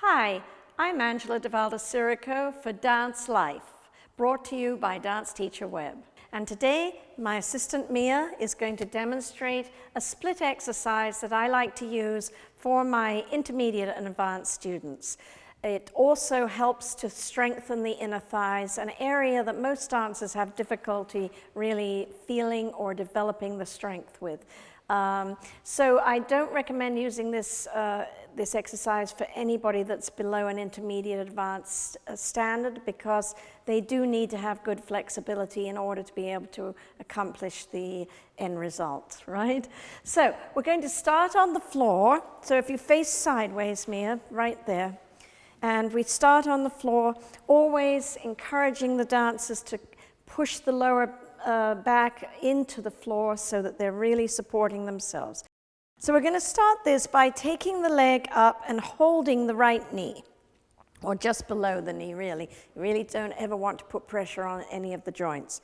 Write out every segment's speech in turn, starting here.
Hi, I'm Angela DeValda Sirico for Dance Life, brought to you by Dance Teacher Web. And today, my assistant Mia is going to demonstrate a split exercise that I like to use for my intermediate and advanced students. It also helps to strengthen the inner thighs, an area that most dancers have difficulty really feeling or developing the strength with. So I don't recommend using this exercise for anybody that's below an intermediate advanced standard, because they do need to have good flexibility in order to be able to accomplish the end result, right? So we're going to start on the floor. So if you face sideways, Mia, right there. And we start on the floor, always encouraging the dancers to push the lower back into the floor so that they're really supporting themselves. So we're going to start this by taking the leg up and holding the right knee, or just below the knee, really. You really don't ever want to put pressure on any of the joints.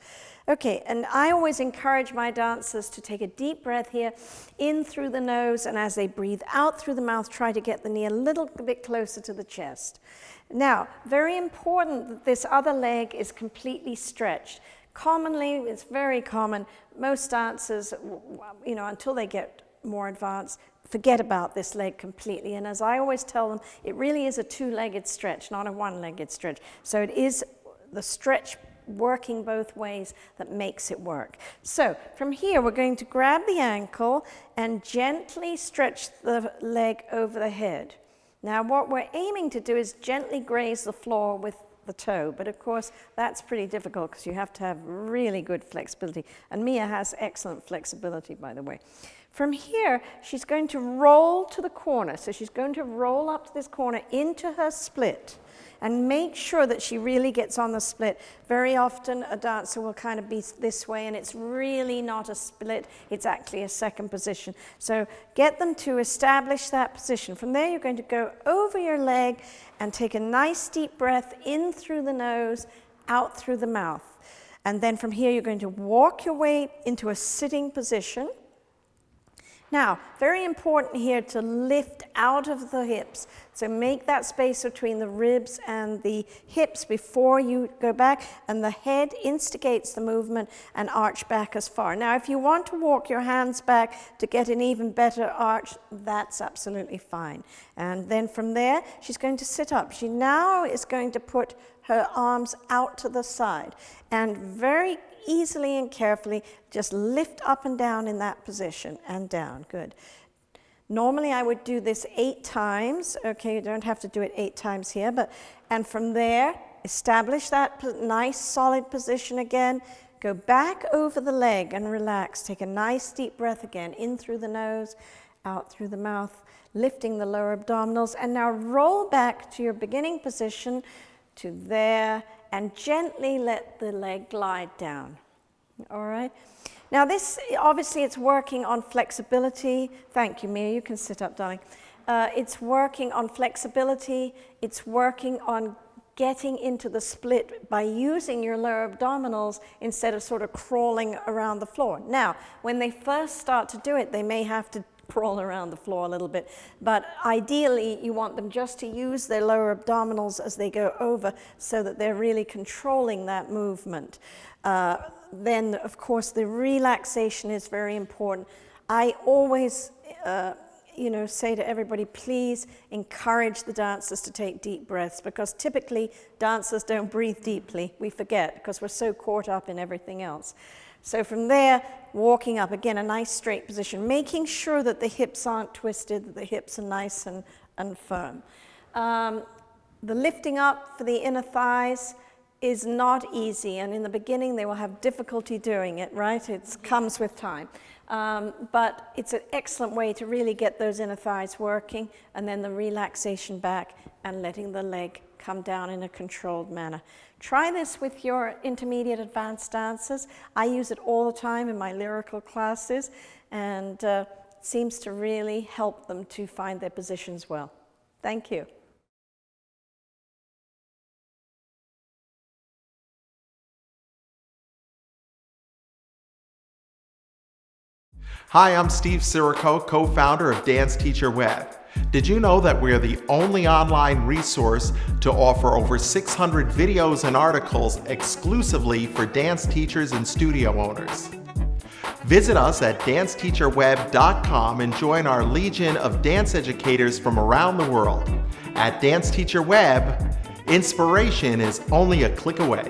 Okay, and I always encourage my dancers to take a deep breath here, in through the nose, and as they breathe out through the mouth, try to get the knee a little bit closer to the chest. Now, very important that this other leg is completely stretched. Commonly, it's very common, most dancers, until they get more advanced, forget about this leg completely. And as I always tell them, it really is a two-legged stretch, not a one-legged stretch. So it is the stretch working both ways that makes it work. So from here, we're going to grab the ankle and gently stretch the leg over the head. Now, what we're aiming to do is gently graze the floor with the toe, but of course that's pretty difficult because you have to have really good flexibility, and Mia has excellent flexibility, by the way. From here, she's going to roll to the corner, so she's going to roll up to this corner into her split and make sure that she really gets on the split. Very often a dancer will kind of be this way, and it's really not a split, it's actually a second position. So get them to establish that position. From there, you're going to go over your leg and take a nice deep breath in through the nose, out through the mouth. And then from here, you're going to walk your way into a sitting position. Now, very important here to lift out of the hips. So make that space between the ribs and the hips before you go back, and the head instigates the movement and arch back as far. Now, if you want to walk your hands back to get an even better arch, that's absolutely fine. And then from there, she's going to sit up. She now is going to put her arms out to the side, and very easily and carefully just lift up and down in that position, and down. Good. Normally I would do this 8 times. Okay, you don't have to do it 8 times here, and from there establish that nice solid position again. Go back over the leg and relax. Take a nice deep breath again, in through the nose, out through the mouth, lifting the lower abdominals, and now roll back to your beginning position, to there, and gently let the leg glide down. All right? Now this, obviously it's working on flexibility. Thank you, Mia, you can sit up, darling. It's working on flexibility. It's working on getting into the split by using your lower abdominals instead of sort of crawling around the floor. Now, when they first start to do it, they may have to crawl around the floor a little bit, but ideally you want them just to use their lower abdominals as they go over, so that they're really controlling that movement. Then of course the relaxation is very important. I always say to everybody, please encourage the dancers to take deep breaths, because typically dancers don't breathe deeply. We forget because we're so caught up in everything else. So from there, walking up, again, a nice straight position, making sure that the hips aren't twisted, that the hips are nice and firm. The lifting up for the inner thighs is not easy, and in the beginning they will have difficulty doing it, right? It comes with time. But it's an excellent way to really get those inner thighs working, and then the relaxation back and letting the leg come down in a controlled manner. Try this with your intermediate advanced dancers. I use it all the time in my lyrical classes, and it seems to really help them to find their positions well. Thank you. Hi, I'm Steve Sirico, co-founder of Dance Teacher Web. Did you know that we're the only online resource to offer over 600 videos and articles exclusively for dance teachers and studio owners? Visit us at danceteacherweb.com and join our legion of dance educators from around the world. At Dance Teacher Web, inspiration is only a click away.